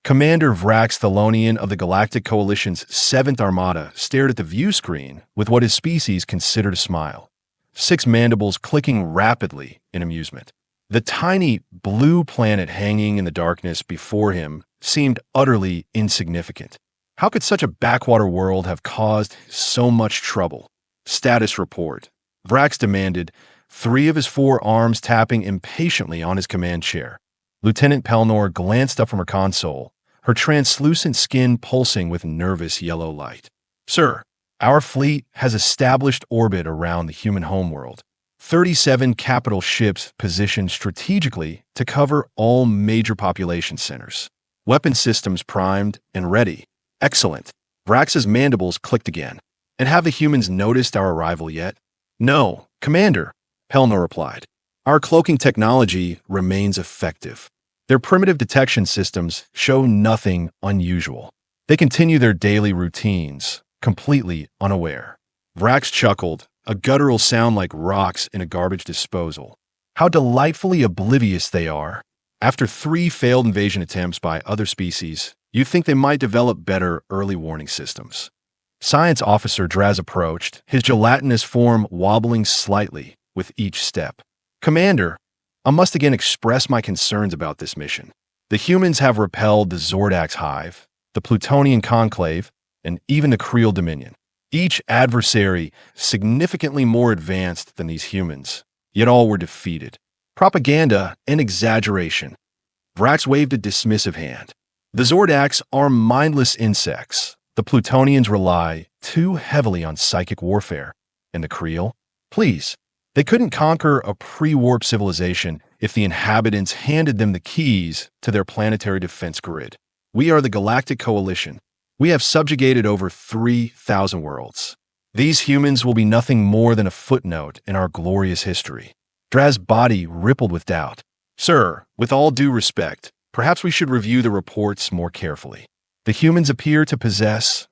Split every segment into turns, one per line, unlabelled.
Commander Vrax Thelonian of the Galactic Coalition's 7th Armada stared at the view screen with what his species considered a smile, 6 mandibles clicking rapidly in amusement. The tiny blue planet hanging in the darkness before him seemed utterly insignificant. How could such a backwater world have caused so much trouble? Status report. Vrax demanded, 3 of his 4 arms tapping impatiently on his command chair. Lieutenant Pelnor glanced up from her console, her translucent skin pulsing with nervous yellow light. Sir, our fleet has established orbit around the human homeworld. 37 capital ships positioned strategically to cover all major population centers. Weapon systems primed and ready. Excellent. Vrax's mandibles clicked again. And have the humans noticed our arrival yet? No, Commander, Pelnor replied. Our cloaking technology remains effective. Their primitive detection systems show nothing unusual. They continue their daily routines, completely unaware. Vrax chuckled, a guttural sound like rocks in a garbage disposal. How delightfully oblivious they are. After 3 failed invasion attempts by other species, you'd think they might develop better early warning systems. Science Officer Draz approached, his gelatinous form wobbling slightly with each step. Commander, I must again express my concerns about this mission. The humans have repelled the Zordax Hive, the Plutonian Conclave, and even the Creel Dominion. Each adversary significantly more advanced than these humans, yet all were defeated. Propaganda and exaggeration. Vrax waved a dismissive hand. The Zordax are mindless insects. The Plutonians rely too heavily on psychic warfare. And the Creel? Please, they couldn't conquer a pre-warp civilization if the inhabitants handed them the keys to their planetary defense grid. We are the Galactic Coalition. We have subjugated over 3,000 worlds. These humans will be nothing more than a footnote in our glorious history. Draz's body rippled with doubt. Sir, with all due respect, perhaps we should review the reports more carefully. The humans appear to possess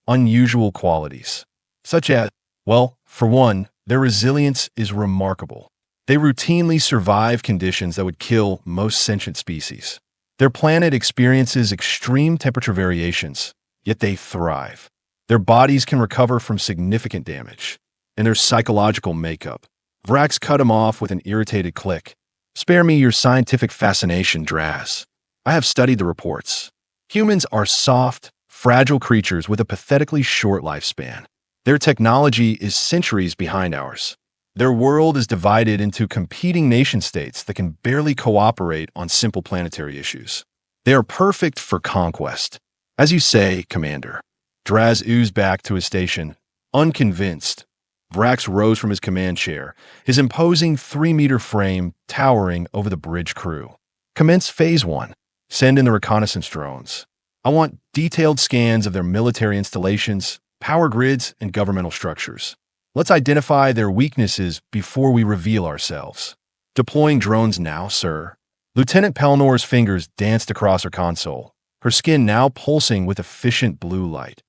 unusual qualities, such as, well, for one, their resilience is remarkable. They routinely survive conditions that would kill most sentient species. Their planet experiences extreme temperature variations, yet they thrive. Their bodies can recover from significant damage. And their psychological makeup. Vrax cut him off with an irritated click. Spare me your scientific fascination, Draz. I have studied the reports. Humans are soft, fragile creatures with a pathetically short lifespan. Their technology is centuries behind ours. Their world is divided into competing nation-states that can barely cooperate on simple planetary issues. They are perfect for conquest. As you say, Commander. Draz oozed back to his station, unconvinced. Vrax rose from his command chair, his imposing 3-meter frame towering over the bridge crew. Commence Phase 1. Send in the reconnaissance drones. I want detailed scans of their military installations, power grids, and governmental structures. Let's identify their weaknesses before we reveal ourselves. Deploying drones now, sir. Lieutenant Pelnor's fingers danced across her console, her skin now pulsing with efficient blue light.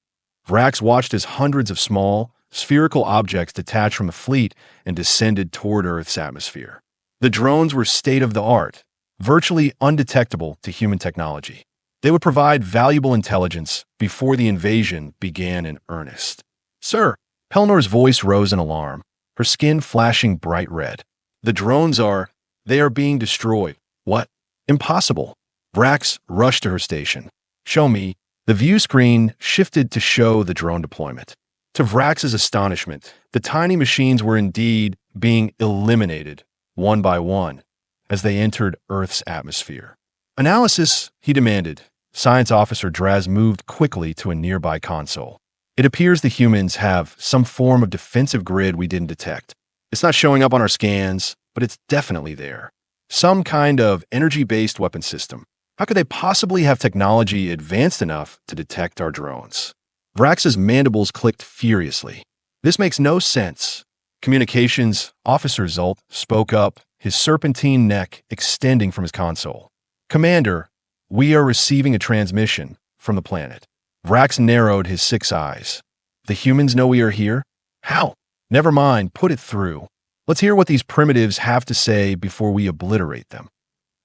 Vrax watched as hundreds of small, spherical objects detached from the fleet and descended toward Earth's atmosphere. The drones were state-of-the-art, virtually undetectable to human technology. They would provide valuable intelligence before the invasion began in earnest. Sir, Pelnor's voice rose in alarm, her skin flashing bright red. The drones they are being destroyed. What? Impossible. Vrax rushed to her station. Show me. The view screen shifted to show the drone deployment. To Vrax's astonishment, the tiny machines were indeed being eliminated, one by one, as they entered Earth's atmosphere. Analysis, he demanded. Science Officer Draz moved quickly to a nearby console. It appears the humans have some form of defensive grid we didn't detect. It's not showing up on our scans, but it's definitely there. Some kind of energy-based weapon system. How could they possibly have technology advanced enough to detect our drones? Vrax's mandibles clicked furiously. This makes no sense. Communications Officer Zult spoke up, his serpentine neck extending from his console. Commander, we are receiving a transmission from the planet. Vrax narrowed his 6 eyes. The humans know we are here? How? Never mind, put it through. Let's hear what these primitives have to say before we obliterate them.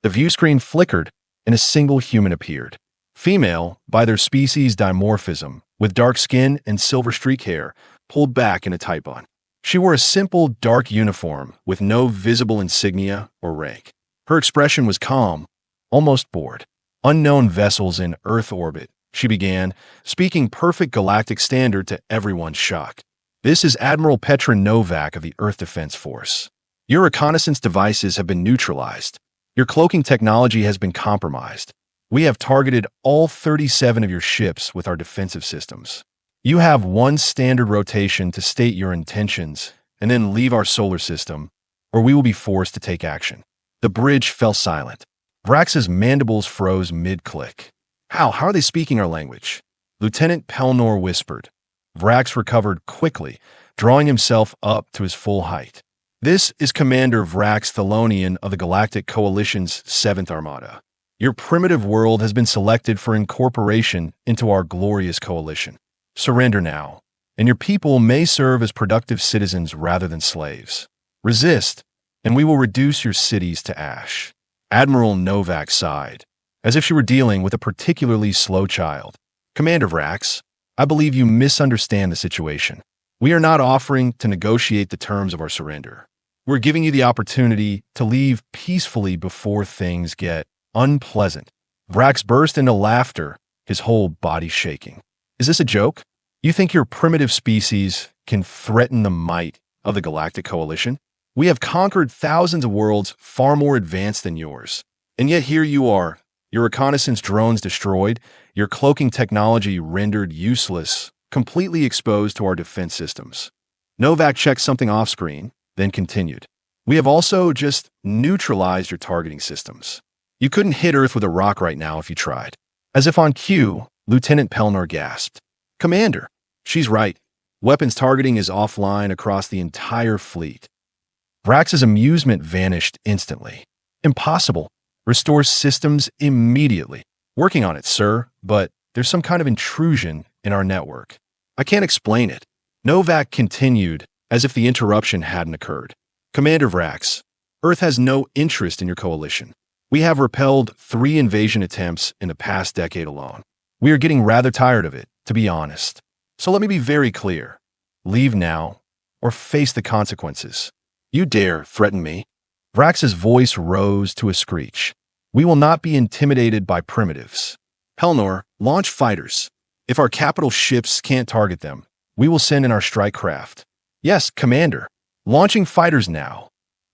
The view screen flickered, and a single human appeared. Female, by their species dimorphism, with dark skin and silver streak hair, pulled back in a tight bun. She wore a simple, dark uniform with no visible insignia or rank. Her expression was calm, almost bored. Unknown vessels in Earth orbit, she began, speaking perfect galactic standard to everyone's shock. This is Admiral Petra Novak of the Earth Defense Force. Your reconnaissance devices have been neutralized. Your cloaking technology has been compromised. We have targeted all 37 of your ships with our defensive systems. You have one standard rotation to state your intentions and then leave our solar system, or we will be forced to take action. The bridge fell silent. Vrax's mandibles froze mid-click. How are they speaking our language? Lieutenant Pelnor whispered. Vrax recovered quickly, drawing himself up to his full height. This is Commander Vrax Thelonian of the Galactic Coalition's 7th Armada. Your primitive world has been selected for incorporation into our glorious coalition. Surrender now, and your people may serve as productive citizens rather than slaves. Resist, and we will reduce your cities to ash. Admiral Novak sighed, as if she were dealing with a particularly slow child. Commander Vrax, I believe you misunderstand the situation. We are not offering to negotiate the terms of our surrender. We're giving you the opportunity to leave peacefully before things get unpleasant. Vrax burst into laughter, his whole body shaking. Is this a joke? You think your primitive species can threaten the might of the Galactic Coalition? We have conquered thousands of worlds far more advanced than yours. And yet here you are, your reconnaissance drones destroyed, your cloaking technology rendered useless, completely exposed to our defense systems. Novak checked something off-screen, then continued. We have also just neutralized your targeting systems. You couldn't hit Earth with a rock right now if you tried. As if on cue, Lieutenant Pelnor gasped. Commander, she's right. Weapons targeting is offline across the entire fleet. Vrax's amusement vanished instantly. Impossible. Restore systems immediately. Working on it, sir, but there's some kind of intrusion in our network. I can't explain it. Novak continued, as if the interruption hadn't occurred. Commander Vrax, Earth has no interest in your coalition. We have repelled 3 invasion attempts in the past decade alone. We are getting rather tired of it, to be honest. So let me be very clear. Leave now, or face the consequences. You dare threaten me? Vrax's voice rose to a screech. We will not be intimidated by primitives. Pelnor, launch fighters. If our capital ships can't target them, we will send in our strike craft. Yes, Commander. Launching fighters now.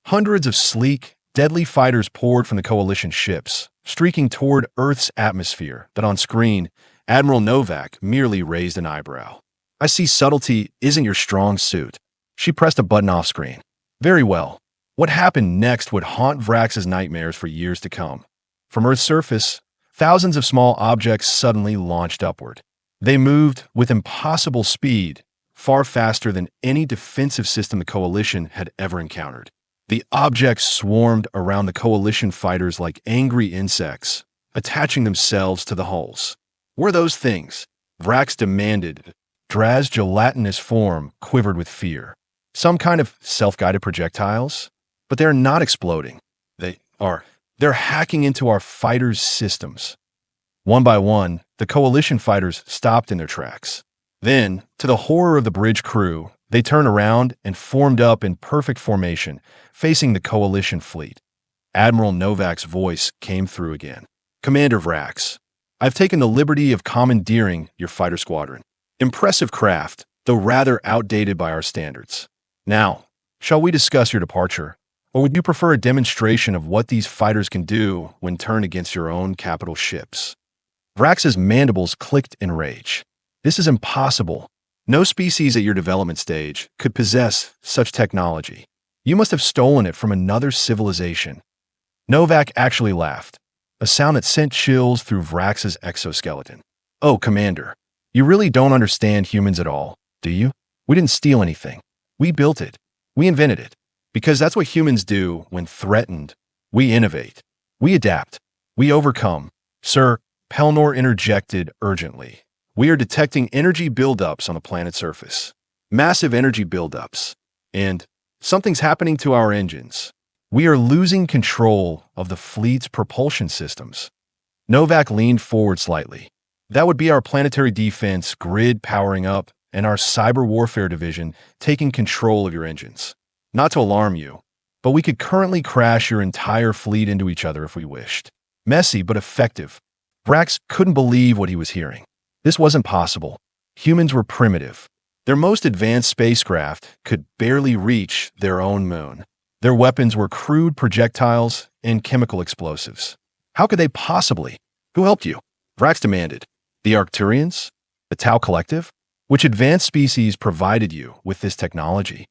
Hundreds of sleek, deadly fighters poured from the Coalition ships, streaking toward Earth's atmosphere that on screen, Admiral Novak merely raised an eyebrow. I see subtlety isn't your strong suit. She pressed a button off screen. Very well. What happened next would haunt Vrax's nightmares for years to come. From Earth's surface, thousands of small objects suddenly launched upward. They moved with impossible speed, far faster than any defensive system the Coalition had ever encountered. The objects swarmed around the Coalition fighters like angry insects, attaching themselves to the hulls. Were those things? Vrax demanded. Draz's gelatinous form quivered with fear. Some kind of self-guided projectiles? But they're not exploding. They're hacking into our fighters' systems. One by one, the Coalition fighters stopped in their tracks. Then, to the horror of the bridge crew, they turned around and formed up in perfect formation, facing the Coalition fleet. Admiral Novak's voice came through again. Commander Vrax, I've taken the liberty of commandeering your fighter squadron. Impressive craft, though rather outdated by our standards. Now, shall we discuss your departure? Or would you prefer a demonstration of what these fighters can do when turned against your own capital ships? Vrax's mandibles clicked in rage. This is impossible. No species at your development stage could possess such technology. You must have stolen it from another civilization. Novak actually laughed, a sound that sent chills through Vrax's exoskeleton. Oh, Commander, you really don't understand humans at all, do you? We didn't steal anything. We built it. We invented it. Because that's what humans do when threatened. We innovate. We adapt. We overcome. Sir, Pelnor interjected urgently. We are detecting energy buildups on the planet's surface. Massive energy buildups. And something's happening to our engines. We are losing control of the fleet's propulsion systems. Novak leaned forward slightly. That would be our planetary defense grid powering up and our cyber warfare division taking control of your engines. Not to alarm you, but we could currently crash your entire fleet into each other if we wished. Messy but effective. Vrax couldn't believe what he was hearing. This wasn't possible. Humans were primitive. Their most advanced spacecraft could barely reach their own moon. Their weapons were crude projectiles and chemical explosives. How could they possibly? Who helped you? Vrax demanded. The Arcturians? The Tau Collective? Which advanced species provided you with this technology?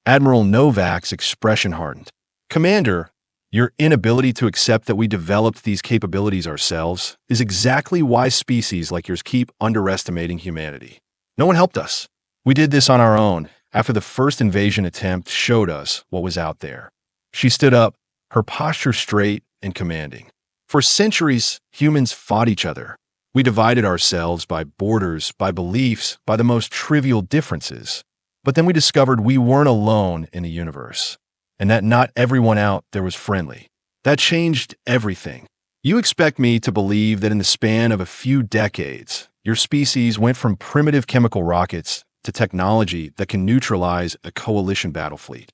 Admiral Novak's expression hardened. Commander, your inability to accept that we developed these capabilities ourselves is exactly why species like yours keep underestimating humanity. No one helped us. We did this on our own after the first invasion attempt showed us what was out there. She stood up, her posture straight and commanding. For centuries, humans fought each other. We divided ourselves by borders, by beliefs, by the most trivial differences. But then we discovered we weren't alone in the universe, and that not everyone out there was friendly. That changed everything. You expect me to believe that in the span of a few decades, your species went from primitive chemical rockets to technology that can neutralize a coalition battle fleet.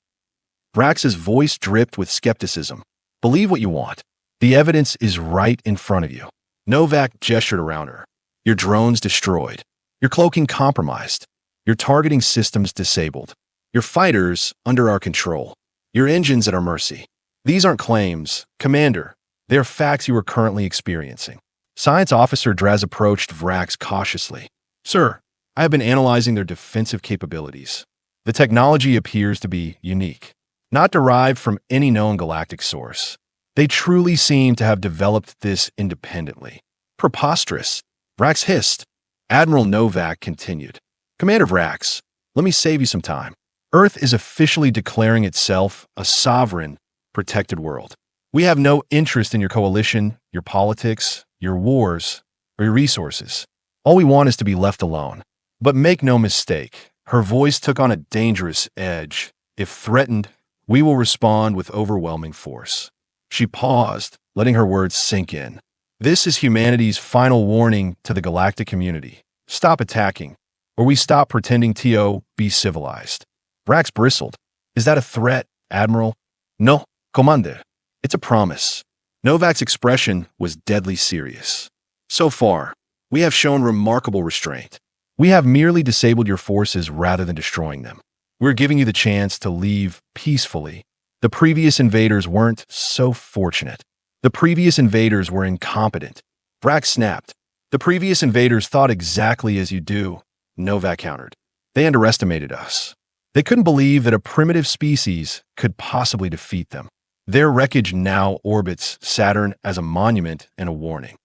Vrax's voice dripped with skepticism. Believe what you want. The evidence is right in front of you. Novak gestured around her. Your drones destroyed. Your cloaking compromised. Your targeting systems disabled. Your fighters under our control. Your engines at our mercy. These aren't claims, Commander. They are facts you are currently experiencing. Science Officer Draz approached Vrax cautiously. Sir, I have been analyzing their defensive capabilities. The technology appears to be unique, not derived from any known galactic source. They truly seem to have developed this independently. Preposterous. Vrax hissed. Admiral Novak continued. Commander Vrax, let me save you some time. Earth is officially declaring itself a sovereign, protected world. We have no interest in your coalition, your politics, your wars, or your resources. All we want is to be left alone. But make no mistake, her voice took on a dangerous edge. If threatened, we will respond with overwhelming force. She paused, letting her words sink in. This is humanity's final warning to the galactic community. Stop attacking, or we stop pretending to be civilized. Vrax bristled. Is that a threat, Admiral? No, Commander. It's a promise. Novak's expression was deadly serious. So far, we have shown remarkable restraint. We have merely disabled your forces rather than destroying them. We're giving you the chance to leave peacefully. The previous invaders weren't so fortunate. The previous invaders were incompetent. Vrax snapped. The previous invaders thought exactly as you do, Novak countered. They underestimated us. They couldn't believe that a primitive species could possibly defeat them. Their wreckage now orbits Saturn as a monument and a warning.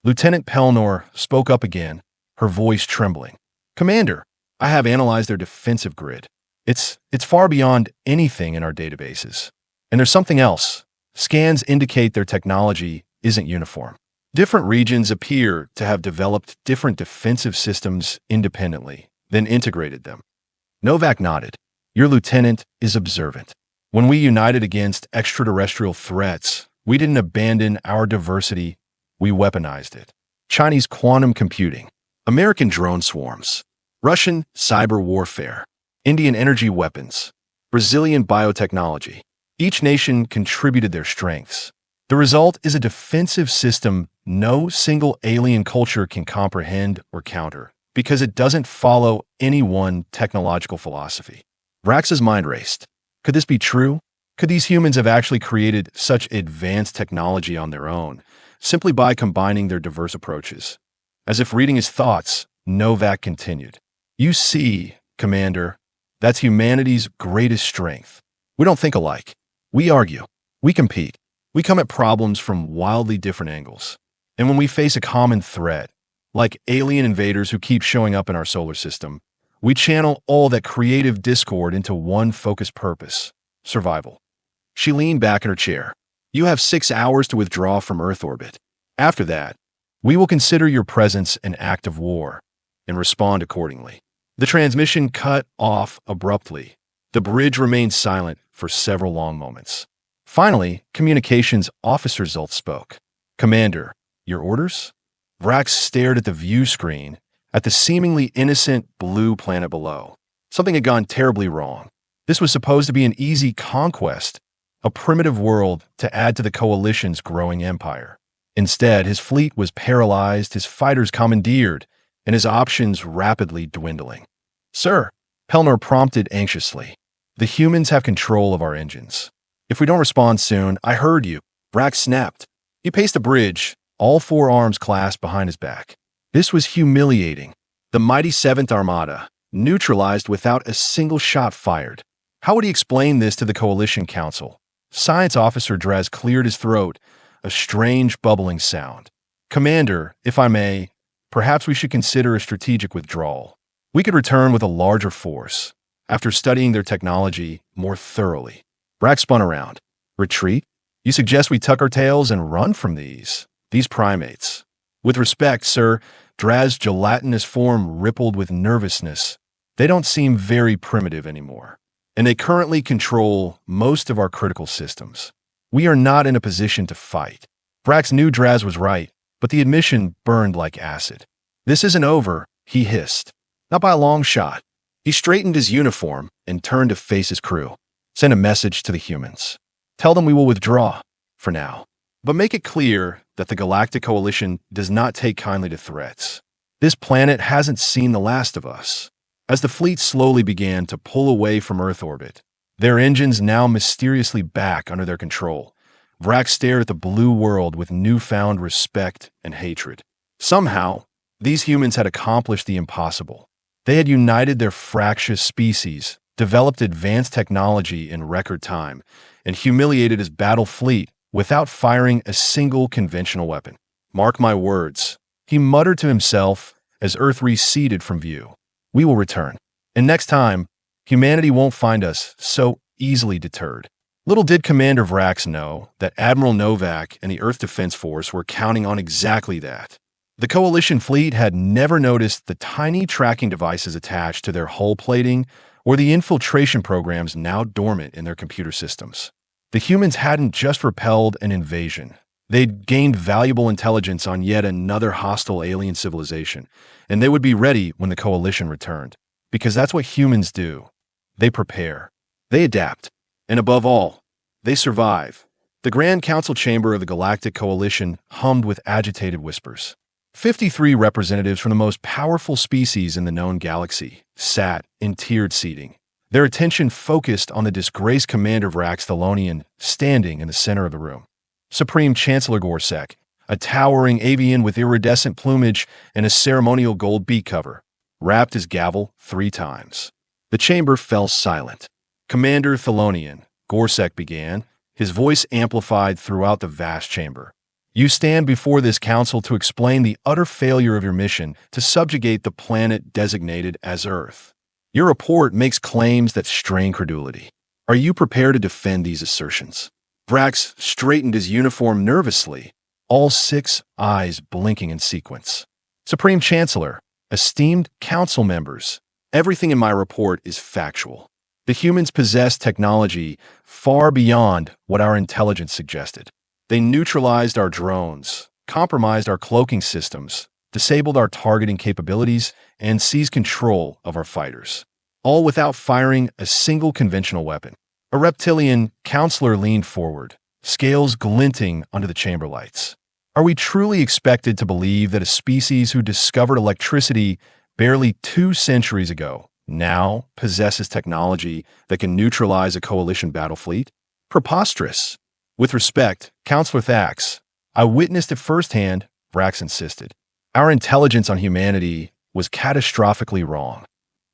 Lieutenant Pelnor spoke up again, her voice trembling. Commander, I have analyzed their defensive grid. It's far beyond anything in our databases. And there's something else. Scans indicate their technology isn't uniform. Different regions appear to have developed different defensive systems independently, then integrated them. Novak nodded. Your lieutenant is observant. When we united against extraterrestrial threats, we didn't abandon our diversity, we weaponized it. Chinese quantum computing, American drone swarms, Russian cyber warfare, Indian energy weapons, Brazilian biotechnology. Each nation contributed their strengths. The result is a defensive system no single alien culture can comprehend or counter, because it doesn't follow any one technological philosophy. Vrax's mind raced. Could this be true? Could these humans have actually created such advanced technology on their own, simply by combining their diverse approaches? As if reading his thoughts, Novak continued. You see, Commander, that's humanity's greatest strength. We don't think alike. We argue. We compete. We come at problems from wildly different angles. And when we face a common threat, like alien invaders who keep showing up in our solar system, we channel all that creative discord into one focused purpose: survival. She leaned back in her chair. You have 6 hours to withdraw from Earth orbit. After that, we will consider your presence an act of war and respond accordingly. The transmission cut off abruptly. The bridge remained silent for several long moments. Finally, Communications Officer Zult spoke. Commander, Your orders? Vrax stared at the view screen, at the seemingly innocent blue planet below. Something had gone terribly wrong. This was supposed to be an easy conquest, a primitive world to add to the Coalition's growing empire. Instead, his fleet was paralyzed, his fighters commandeered, and his options rapidly dwindling. Sir, Pelnor prompted anxiously. The humans have control of our engines. If we don't respond soon, I heard you. Vrax snapped. He paced a bridge, all four arms clasped behind his back. This was humiliating. The mighty 7th Armada, neutralized without a single shot fired. How would he explain this to the Coalition Council? Science Officer Draz cleared his throat, a strange bubbling sound. Commander, if I may, perhaps we should consider a strategic withdrawal. We could return with a larger force, after studying their technology more thoroughly. Vrax spun around. Retreat? You suggest we tuck our tails and run from these primates? With respect, sir, Draz's gelatinous form rippled with nervousness. They don't seem very primitive anymore, and they currently control most of our critical systems. We are not in a position to fight. Vrax knew Draz was right, but the admission burned like acid. This isn't over, he hissed. Not by a long shot. He straightened his uniform and turned to face his crew. Send a message to the humans. Tell them we will withdraw, for now. But make it clear that the Galactic Coalition does not take kindly to threats. This planet hasn't seen the last of us. As the fleet slowly began to pull away from Earth orbit, their engines now mysteriously back under their control, Vrax stared at the blue world with newfound respect and hatred. Somehow, these humans had accomplished the impossible. They had united their fractious species, developed advanced technology in record time, and humiliated his battle fleet without firing a single conventional weapon. Mark my words, he muttered to himself as Earth receded from view. We will return. And next time, humanity won't find us so easily deterred. Little did Commander Vrax know that Admiral Novak and the Earth Defense Force were counting on exactly that. The Coalition fleet had never noticed the tiny tracking devices attached to their hull plating or the infiltration programs now dormant in their computer systems. The humans hadn't just repelled an invasion. They'd gained valuable intelligence on yet another hostile alien civilization, and they would be ready when the Coalition returned. Because that's what humans do. They prepare. They adapt. And above all, they survive. The Grand Council chamber of the Galactic Coalition hummed with agitated whispers. 53 representatives from the most powerful species in the known galaxy sat in tiered seating, their attention focused on the disgraced Commander Vrax Thelonian standing in the center of the room. Supreme Chancellor Gorsek, a towering avian with iridescent plumage and a ceremonial gold beak cover, rapped his gavel 3 times. The chamber fell silent. Commander Thelonian, Gorsek began, his voice amplified throughout the vast chamber. You stand before this council to explain the utter failure of your mission to subjugate the planet designated as Earth. Your report makes claims that strain credulity. Are you prepared to defend these assertions? Vrax straightened his uniform nervously, all 6 eyes blinking in sequence. Supreme Chancellor, esteemed council members, everything in my report is factual. The humans possess technology far beyond what our intelligence suggested. They neutralized our drones, compromised our cloaking systems, disabled our targeting capabilities, and seized control of our fighters, all without firing a single conventional weapon. A reptilian counselor leaned forward, scales glinting under the chamber lights. Are we truly expected to believe that a species who discovered electricity barely 2 centuries ago now possesses technology that can neutralize a coalition battle fleet? Preposterous. With respect, Counselor Thax, I witnessed it firsthand, Vrax insisted. Our intelligence on humanity was catastrophically wrong.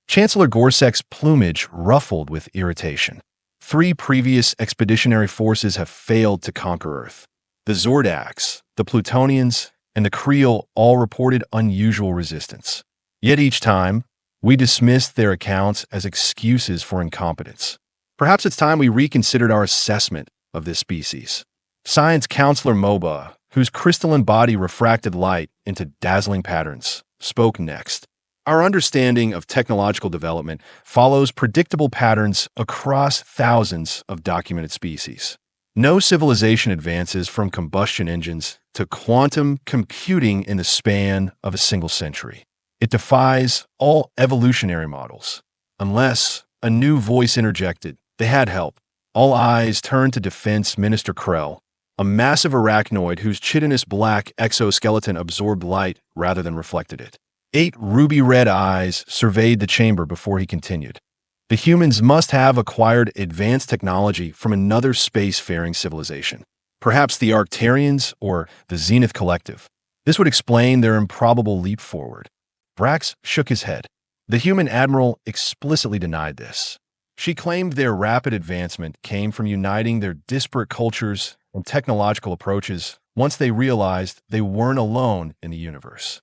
Chancellor Gorsek's plumage ruffled with irritation. 3 previous expeditionary forces have failed to conquer Earth. The Zordax, the Plutonians, and the Creel all reported unusual resistance. Yet each time, we dismissed their accounts as excuses for incompetence. Perhaps it's time we reconsidered our assessment of this species. Science Counselor Moba, whose crystalline body refracted light into dazzling patterns, spoke next. Our understanding of technological development follows predictable patterns across thousands of documented species. No civilization advances from combustion engines to quantum computing in the span of a single century. It defies all evolutionary models. Unless a new voice interjected, they had help. All eyes turned to Defense Minister Krell, a massive arachnoid whose chitinous black exoskeleton absorbed light rather than reflected it. 8 ruby-red eyes surveyed the chamber before he continued. The humans must have acquired advanced technology from another space-faring civilization, perhaps the Arcturians or the Zenith Collective. This would explain their improbable leap forward. Vrax shook his head. The human Admiral explicitly denied this. She claimed their rapid advancement came from uniting their disparate cultures and technological approaches once they realized they weren't alone in the universe.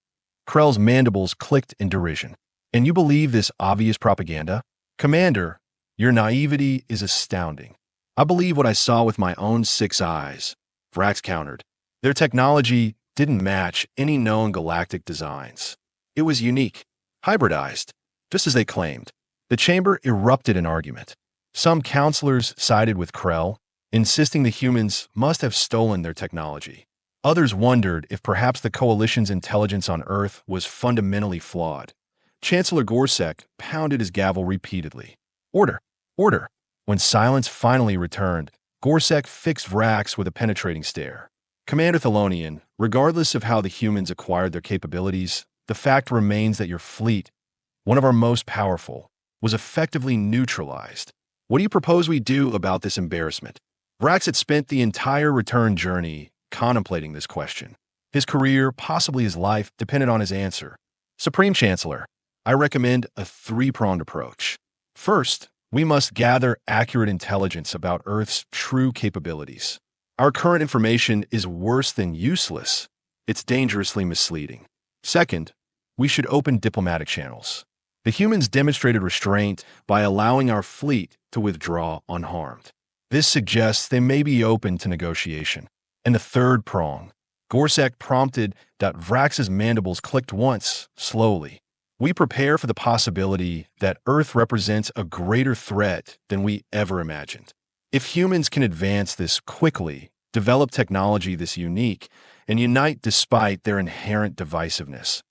Krell's mandibles clicked in derision. And you believe this obvious propaganda? Commander, your naivety is astounding. I believe what I saw with my own 6 eyes, Vrax countered. Their technology didn't match any known galactic designs. It was unique, hybridized, just as they claimed. The chamber erupted in argument. Some counselors sided with Krell, insisting the humans must have stolen their technology. Others wondered if perhaps the Coalition's intelligence on Earth was fundamentally flawed. Chancellor Gorsek pounded his gavel repeatedly. Order! Order! When silence finally returned, Gorsek fixed Vrax with a penetrating stare. Commander Thelonian, regardless of how the humans acquired their capabilities, the fact remains that your fleet, one of our most powerful, was effectively neutralized. What do you propose we do about this embarrassment? Vrax had spent the entire return journey contemplating this question. His career, possibly his life, depended on his answer. Supreme Chancellor, I recommend a 3-pronged approach. First, we must gather accurate intelligence about Earth's true capabilities. Our current information is worse than useless. It's dangerously misleading. Second, we should open diplomatic channels. The humans demonstrated restraint by allowing our fleet to withdraw unharmed. This suggests they may be open to negotiation. And the third prong, Gorsek prompted that Vrax's mandibles clicked once, slowly. We prepare for the possibility that Earth represents a greater threat than we ever imagined. If humans can advance this quickly, develop technology this unique, and unite despite their inherent divisiveness,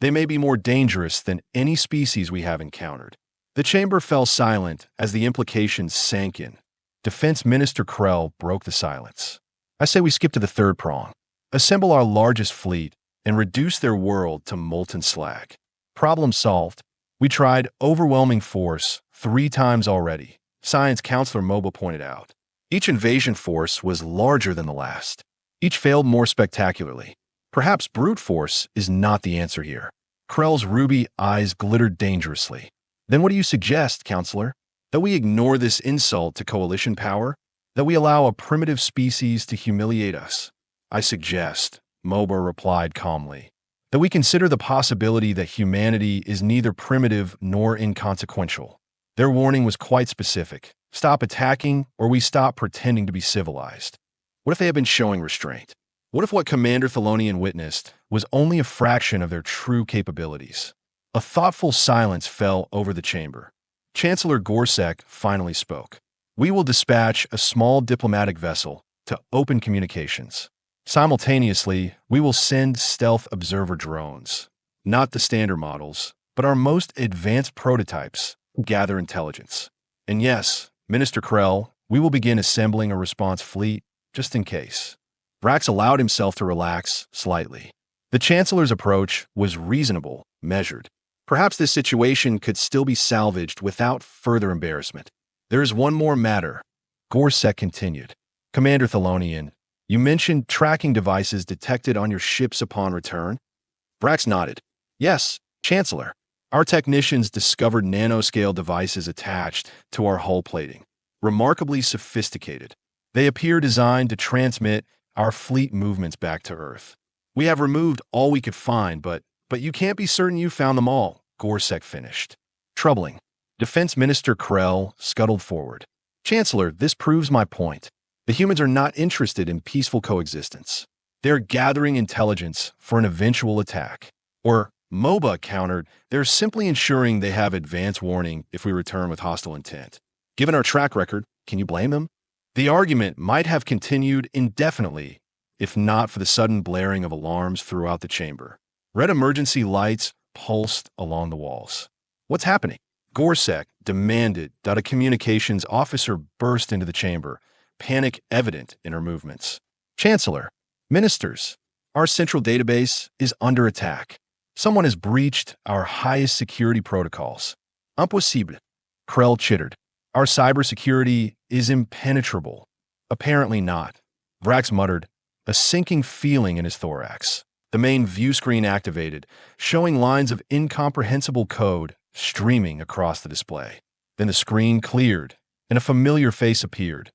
they may be more dangerous than any species we have encountered. The chamber fell silent as the implications sank in. Defense Minister Krell broke the silence. I say we skip to the third prong. Assemble our largest fleet and reduce their world to molten slag. Problem solved. We tried overwhelming force 3 times already, Science Counselor Moba pointed out. Each invasion force was larger than the last. Each failed more spectacularly. Perhaps brute force is not the answer here. Krell's ruby eyes glittered dangerously. Then what do you suggest, Counselor? That we ignore this insult to coalition power? That we allow a primitive species to humiliate us? I suggest, Moba replied calmly, that we consider the possibility that humanity is neither primitive nor inconsequential. Their warning was quite specific. Stop attacking, or we stop pretending to be civilized. What if they have been showing restraint? What if what Commander Thelonian witnessed was only a fraction of their true capabilities? A thoughtful silence fell over the chamber. Chancellor Gorsek finally spoke. We will dispatch a small diplomatic vessel to open communications. Simultaneously, we will send stealth observer drones, not the standard models, but our most advanced prototypes, to gather intelligence. And yes, Minister Krell, we will begin assembling a response fleet, just in case. Vrax allowed himself to relax slightly. The Chancellor's approach was reasonable, measured. Perhaps this situation could still be salvaged without further embarrassment. There is one more matter, Gorsek continued. Commander Thelonian, you mentioned tracking devices detected on your ships upon return? Vrax nodded. Yes, Chancellor. Our technicians discovered nanoscale devices attached to our hull plating, remarkably sophisticated. They appear designed to transmit our fleet movements back to Earth. We have removed all we could find, but you can't be certain you found them all, Gorsek finished. Troubling. Defense Minister Krell scuttled forward. Chancellor, this proves my point. The humans are not interested in peaceful coexistence. They're gathering intelligence for an eventual attack. Or, Moba countered, they're simply ensuring they have advance warning if we return with hostile intent. Given our track record, can you blame them? The argument might have continued indefinitely if not for the sudden blaring of alarms throughout the chamber. Red emergency lights pulsed along the walls. What's happening? Gorsek demanded that a communications officer burst into the chamber, panic evident in her movements. Chancellor, ministers, our central database is under attack. Someone has breached our highest security protocols. Impossible. Krell chittered. Our cybersecurity is impenetrable. Apparently not. Vrax muttered, a sinking feeling in his thorax. The main view screen activated, showing lines of incomprehensible code streaming across the display. Then the screen cleared, and a familiar face appeared.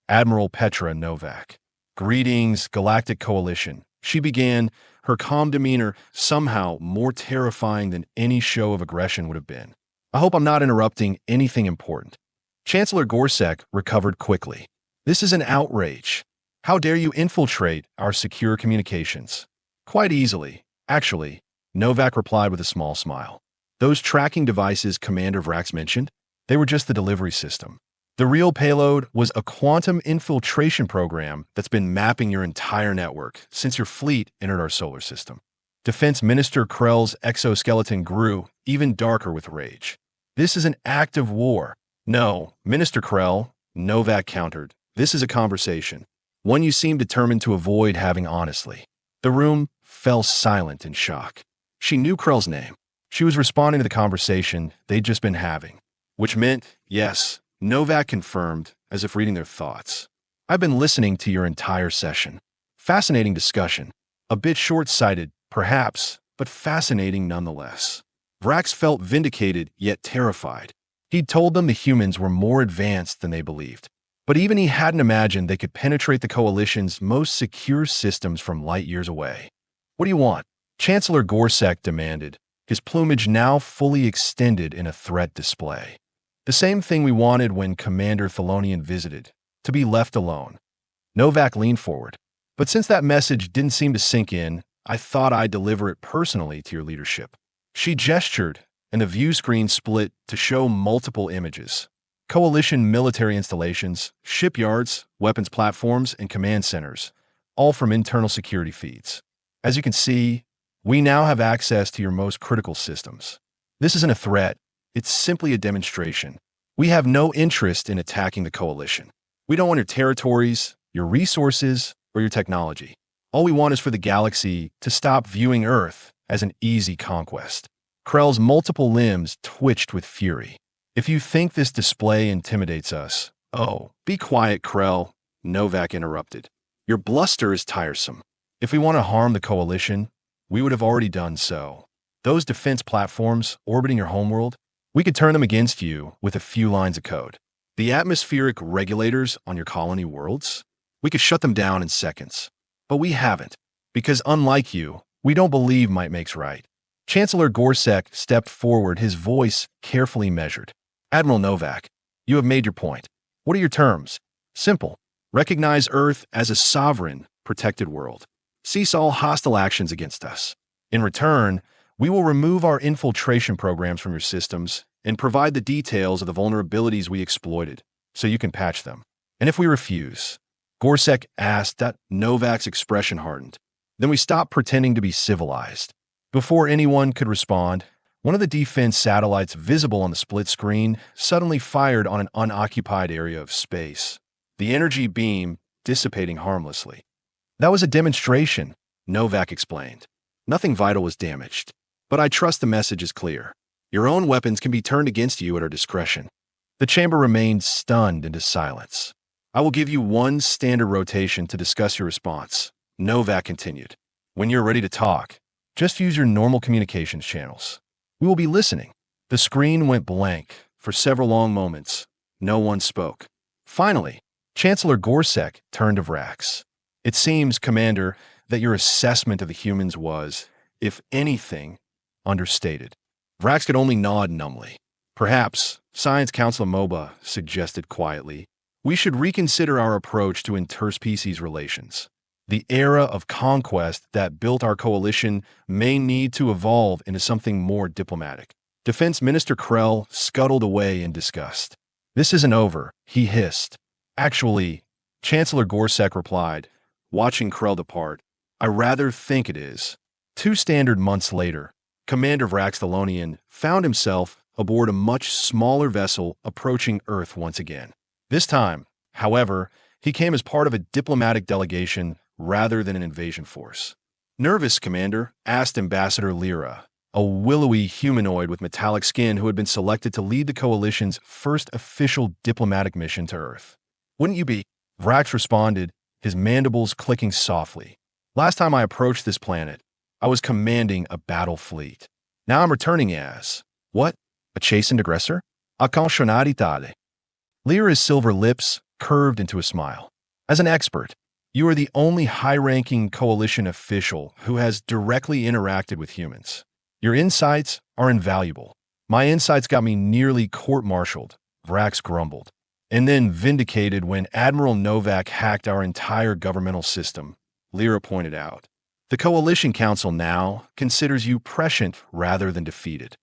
Admiral Petra Novak. Greetings, Galactic Coalition. She began, her calm demeanor somehow more terrifying than any show of aggression would have been. I hope I'm not interrupting anything important. Chancellor Gorsek recovered quickly. This is an outrage. How dare you infiltrate our secure communications? Quite easily, actually, Novak replied with a small smile. Those tracking devices Commander Vrax mentioned, they were just the delivery system. The real payload was a quantum infiltration program that's been mapping your entire network since your fleet entered our solar system. Defense Minister Krell's exoskeleton grew even darker with rage. This is an act of war. No, Minister Krell, Novak countered. This is a conversation. One you seem determined to avoid having honestly. The room fell silent in shock. She knew Krell's name. She was responding to the conversation they'd just been having. Which meant, yes, Novak confirmed, as if reading their thoughts. I've been listening to your entire session. Fascinating discussion. A bit short-sighted, perhaps, but fascinating nonetheless. Vrax felt vindicated yet terrified. He'd told them the humans were more advanced than they believed. But even he hadn't imagined they could penetrate the Coalition's most secure systems from light years away. What do you want? Chancellor Gorsek demanded, his plumage now fully extended in a threat display. The same thing we wanted when Commander Thelonian visited, to be left alone. Novak leaned forward. But since that message didn't seem to sink in, I thought I'd deliver it personally to your leadership. She gestured, and the view screen split to show multiple images. Coalition military installations, shipyards, weapons platforms, and command centers, all from internal security feeds. As you can see, we now have access to your most critical systems. This isn't a threat, it's simply a demonstration. We have no interest in attacking the Coalition. We don't want your territories, your resources, or your technology. All we want is for the galaxy to stop viewing Earth as an easy conquest. Krell's multiple limbs twitched with fury. If you think this display intimidates us, oh, be quiet, Krell, Novak interrupted. Your bluster is tiresome. If we want to harm the Coalition, we would have already done so. Those defense platforms orbiting your homeworld, we could turn them against you with a few lines of code. The atmospheric regulators on your colony worlds, we could shut them down in seconds. But we haven't, because unlike you, we don't believe might makes right. Chancellor Gorsek stepped forward, his voice carefully measured. Admiral Novak, you have made your point. What are your terms? Simple. Recognize Earth as a sovereign, protected world. Cease all hostile actions against us. In return, we will remove our infiltration programs from your systems and provide the details of the vulnerabilities we exploited, so you can patch them. And if we refuse, Gorsek asked that Novak's expression hardened. Then we stop pretending to be civilized. Before anyone could respond, one of the defense satellites visible on the split screen suddenly fired on an unoccupied area of space, the energy beam dissipating harmlessly. That was a demonstration, Novak explained. Nothing vital was damaged, but I trust the message is clear. Your own weapons can be turned against you at our discretion. The chamber remained stunned into silence. I will give you one standard rotation to discuss your response, Novak continued. When you're ready to talk, just use your normal communications channels. We will be listening. The screen went blank for several long moments. No one spoke. Finally, Chancellor Gorsek turned to Vrax. It seems, Commander, that your assessment of the humans was, if anything, understated. Vrax could only nod numbly. Perhaps, Science Councilor MOBA suggested quietly, we should reconsider our approach to interspecies relations. The era of conquest that built our coalition may need to evolve into something more diplomatic. Defense Minister Krell scuttled away in disgust. This isn't over, he hissed. Actually, Chancellor Gorsek replied, watching Krell depart. I rather think it is. 2 standard months later, Commander Vrax found himself aboard a much smaller vessel approaching Earth once again. This time, however, he came as part of a diplomatic delegation rather than an invasion force. Nervous, Commander? Asked Ambassador Lyra, a willowy humanoid with metallic skin who had been selected to lead the Coalition's first official diplomatic mission to Earth. Wouldn't you be? Vrax responded, his mandibles clicking softly. Last time I approached this planet, I was commanding a battle fleet. Now I'm returning as, what? A chastened aggressor? A conscionaritale. Lyra's silver lips curved into a smile. As an expert, you are the only high-ranking Coalition official who has directly interacted with humans. Your insights are invaluable. My insights got me nearly court-martialed, Vrax grumbled, and then vindicated when Admiral Novak hacked our entire governmental system, Lyra pointed out. The Coalition Council now considers you prescient rather than defeated.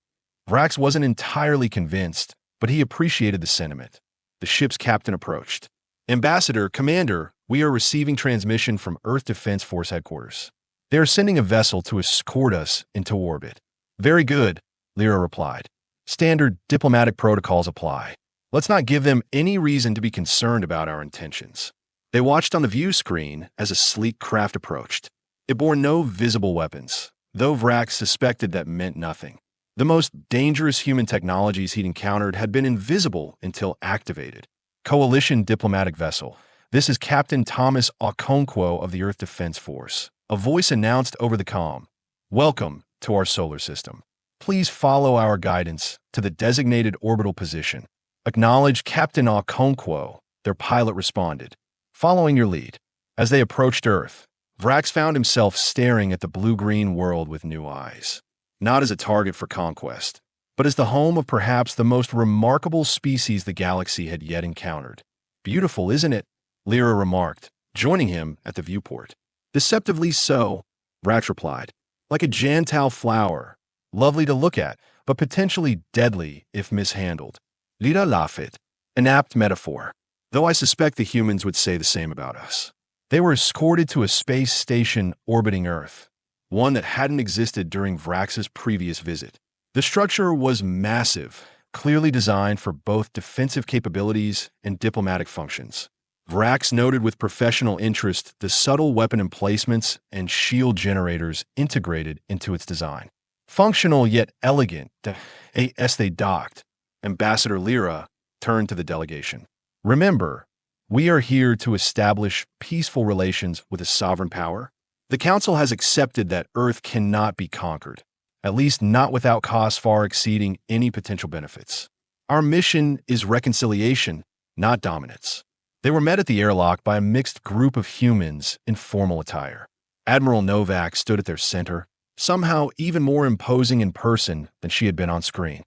Vrax wasn't entirely convinced, but he appreciated the sentiment. The ship's captain approached. Ambassador, Commander, we are receiving transmission from Earth Defense Force headquarters. They are sending a vessel to escort us into orbit. Very good, Lyra replied. Standard diplomatic protocols apply. Let's not give them any reason to be concerned about our intentions. They watched on the view screen as a sleek craft approached. It bore no visible weapons, though Vrax suspected that meant nothing. The most dangerous human technologies he'd encountered had been invisible until activated. Coalition diplomatic vessel. This is Captain Thomas Okonkwo of the Earth Defense Force. A voice announced over the comm. Welcome to our solar system. Please follow our guidance to the designated orbital position. Acknowledge Captain Okonkwo, their pilot responded. Following your lead. As they approached Earth, Vrax found himself staring at the blue-green world with new eyes. Not as a target for conquest, but as the home of perhaps the most remarkable species the galaxy had yet encountered. Beautiful, isn't it? Lyra remarked, joining him at the viewport. Deceptively so, Vrax replied. Like a Jantal flower. Lovely to look at, but potentially deadly if mishandled. Lyra laughed. An apt metaphor. Though I suspect the humans would say the same about us. They were escorted to a space station orbiting Earth, one that hadn't existed during Vrax's previous visit. The structure was massive, clearly designed for both defensive capabilities and diplomatic functions. Vrax noted with professional interest the subtle weapon emplacements and shield generators integrated into its design. Functional yet elegant, as they docked, Ambassador Lyra turned to the delegation. Remember, we are here to establish peaceful relations with a sovereign power. The Council has accepted that Earth cannot be conquered, at least not without costs far exceeding any potential benefits. Our mission is reconciliation, not dominance. They were met at the airlock by a mixed group of humans in formal attire. Admiral Novak stood at their center, somehow even more imposing in person than she had been on screen.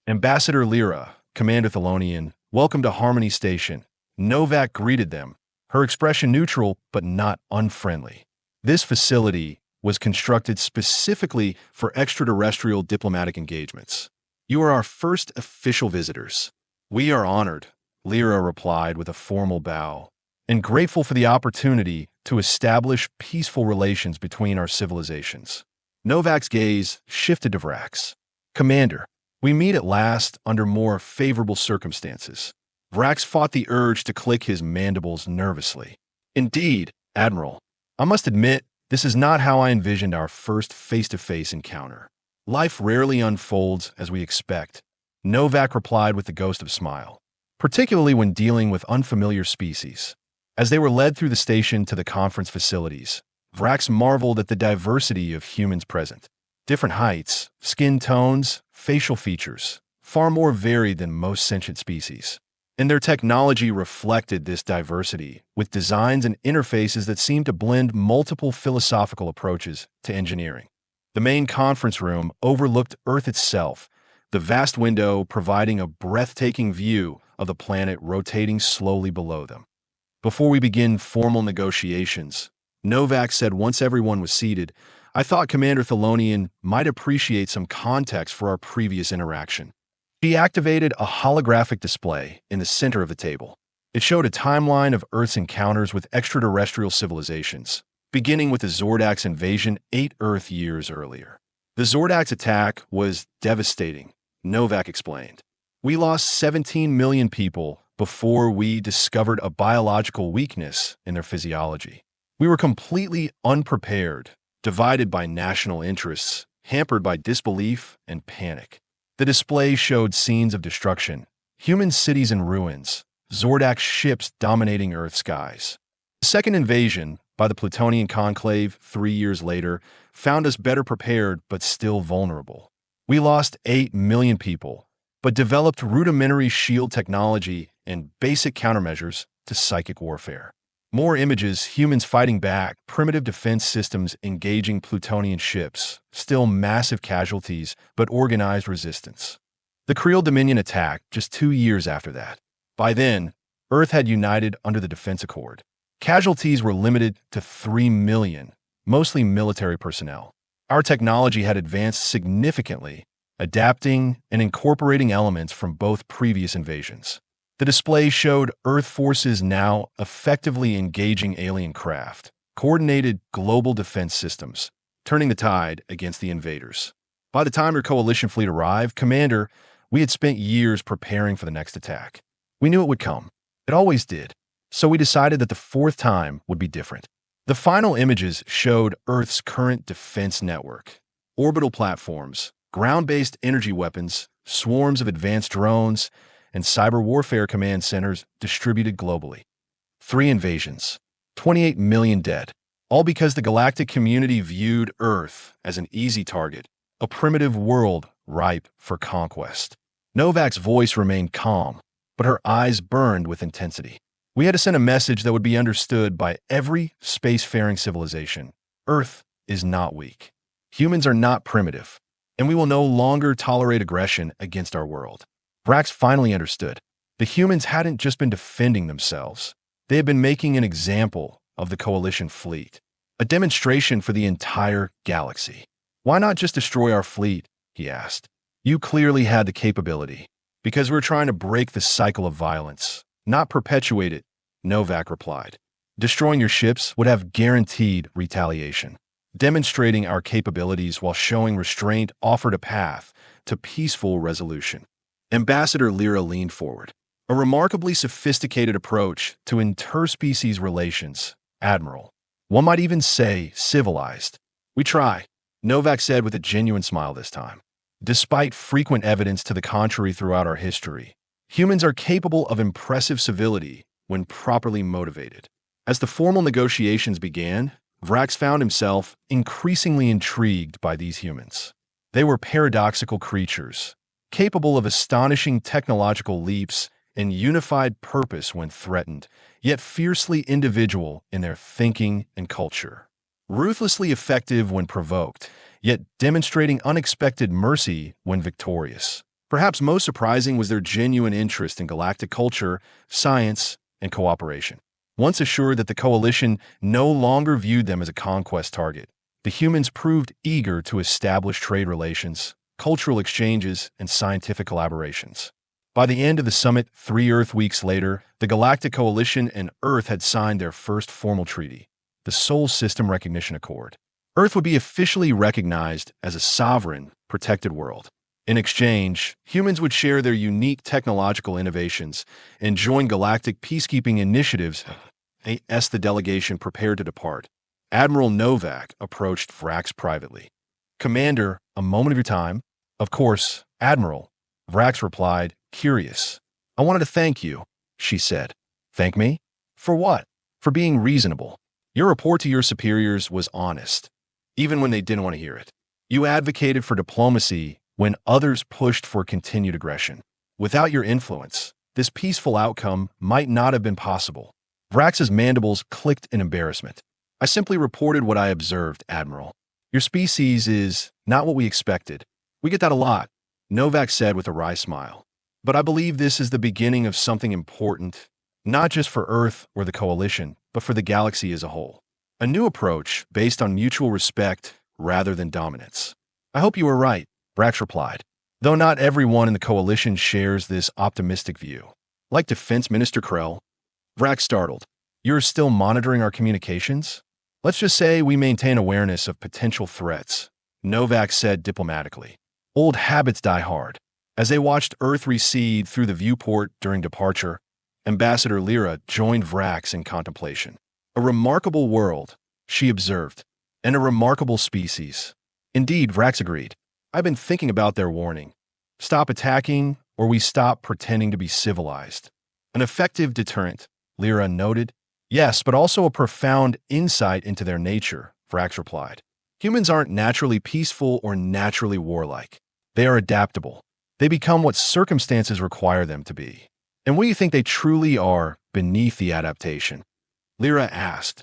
Ambassador Lyra, Commander Thelonian, welcome to Harmony Station. Novak greeted them, her expression neutral but not unfriendly. This facility was constructed specifically for extraterrestrial diplomatic engagements. You are our first official visitors. We are honored, Lyra replied with a formal bow, and grateful for the opportunity to establish peaceful relations between our civilizations. Novak's gaze shifted to Vrax. Commander, we meet at last under more favorable circumstances. Vrax fought the urge to click his mandibles nervously. Indeed, Admiral, I must admit, this is not how I envisioned our first face-to-face encounter. Life rarely unfolds as we expect, Novak replied with the ghost of a smile, particularly when dealing with unfamiliar species. As they were led through the station to the conference facilities, Vrax marveled at the diversity of humans present. Different heights, skin tones, facial features, far more varied than most sentient species. And their technology reflected this diversity, with designs and interfaces that seemed to blend multiple philosophical approaches to engineering. The main conference room overlooked Earth itself, the vast window providing a breathtaking view of the planet rotating slowly below them. Before we begin formal negotiations, Novak said once everyone was seated, I thought Commander Thelonian might appreciate some context for our previous interaction. She activated a holographic display in the center of the table. It showed a timeline of Earth's encounters with extraterrestrial civilizations, beginning with the Zordax invasion 8 Earth years earlier. The Zordax attack was devastating, Novak explained. We lost 17 million people before we discovered a biological weakness in their physiology. We were completely unprepared, divided by national interests, hampered by disbelief and panic. The display showed scenes of destruction, human cities in ruins, Zordax ships dominating Earth's skies. The second invasion, by the Plutonian Conclave 3 years later, found us better prepared but still vulnerable. We lost 8 million people, but developed rudimentary shield technology and basic countermeasures to psychic warfare. More images, humans fighting back, primitive defense systems engaging Plutonian ships, still massive casualties, but organized resistance. The Creel Dominion attack just 2 years after that. By then, Earth had united under the Defense Accord. Casualties were limited to 3 million, mostly military personnel. Our technology had advanced significantly, adapting and incorporating elements from both previous invasions. The display showed Earth forces now effectively engaging alien craft, coordinated global defense systems, turning the tide against the invaders. By the time your coalition fleet arrived, Commander, we had spent years preparing for the next attack. We knew it would come. It always did. So we decided that the fourth time would be different. The final images showed Earth's current defense network, orbital platforms, ground-based energy weapons, swarms of advanced drones, and cyber warfare command centers distributed globally. 3 invasions, 28 million dead, all because the galactic community viewed Earth as an easy target, a primitive world ripe for conquest. Novak's voice remained calm, but her eyes burned with intensity. We had to send a message that would be understood by every spacefaring civilization. Earth is not weak. Humans are not primitive, and we will no longer tolerate aggression against our world. Vrax finally understood. The humans hadn't just been defending themselves. They had been making an example of the Coalition fleet, a demonstration for the entire galaxy. Why not just destroy our fleet? He asked. You clearly had the capability. Because we're trying to break the cycle of violence, not perpetuate it, Novak replied. Destroying your ships would have guaranteed retaliation. Demonstrating our capabilities while showing restraint offered a path to peaceful resolution. Ambassador Lyra leaned forward. A remarkably sophisticated approach to interspecies relations, Admiral. One might even say civilized. We try, Novak said with a genuine smile this time. Despite frequent evidence to the contrary throughout our history, humans are capable of impressive civility when properly motivated. As the formal negotiations began, Vrax found himself increasingly intrigued by these humans. They were paradoxical creatures, capable of astonishing technological leaps and unified purpose when threatened, yet fiercely individual in their thinking and culture. Ruthlessly effective when provoked, yet demonstrating unexpected mercy when victorious. Perhaps most surprising was their genuine interest in galactic culture, science, and cooperation. Once assured that the Coalition no longer viewed them as a conquest target, the humans proved eager to establish trade relations, cultural exchanges, and scientific collaborations. By the end of the summit, 3 Earth weeks later, the Galactic Coalition and Earth had signed their first formal treaty, the Sol System Recognition Accord. Earth would be officially recognized as a sovereign, protected world. In exchange, humans would share their unique technological innovations and join galactic peacekeeping initiatives. As the delegation prepared to depart, Admiral Novak approached Vrax privately. Commander, a moment of your time? Of course, Admiral, Vrax replied, curious. I wanted to thank you, she said. Thank me? For what? For being reasonable. Your report to your superiors was honest, even when they didn't want to hear it. You advocated for diplomacy when others pushed for continued aggression. Without your influence, this peaceful outcome might not have been possible. Vrax's mandibles clicked in embarrassment. I simply reported what I observed, Admiral. Your species is not what we expected. We get that a lot, Novak said with a wry smile. But I believe this is the beginning of something important, not just for Earth or the Coalition, but for the galaxy as a whole. A new approach based on mutual respect rather than dominance. I hope you are right, Vrax replied, though not everyone in the Coalition shares this optimistic view. Like Defense Minister Krell, Vrax startled. You're still monitoring our communications? Let's just say we maintain awareness of potential threats, Novak said diplomatically. Old habits die hard. As they watched Earth recede through the viewport during departure, Ambassador Lyra joined Vrax in contemplation. A remarkable world, she observed, and a remarkable species. Indeed, Vrax agreed. I've been thinking about their warning. Stop attacking, or we stop pretending to be civilized. An effective deterrent, Lyra noted. Yes, but also a profound insight into their nature, Vrax replied. Humans aren't naturally peaceful or naturally warlike. They are adaptable. They become what circumstances require them to be. And what do you think they truly are beneath the adaptation? Lyra asked.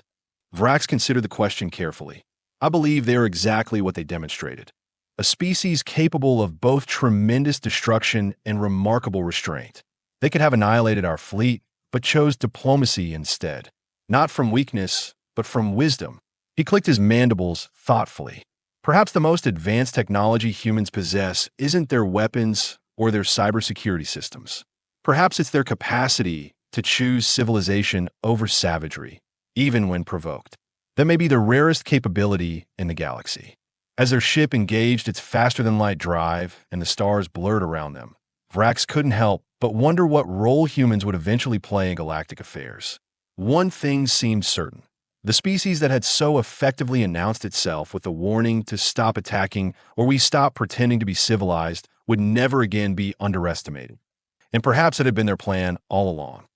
Vrax considered the question carefully. I believe they are exactly what they demonstrated. A species capable of both tremendous destruction and remarkable restraint. They could have annihilated our fleet, but chose diplomacy instead. Not from weakness, but from wisdom. He clicked his mandibles thoughtfully. Perhaps the most advanced technology humans possess isn't their weapons or their cybersecurity systems. Perhaps it's their capacity to choose civilization over savagery, even when provoked. That may be the rarest capability in the galaxy. As their ship engaged its faster-than-light drive and the stars blurred around them, Vrax couldn't help but wonder what role humans would eventually play in galactic affairs. One thing seemed certain. The species that had so effectively announced itself with a warning to stop attacking or we stop pretending to be civilized would never again be underestimated. And perhaps it had been their plan all along.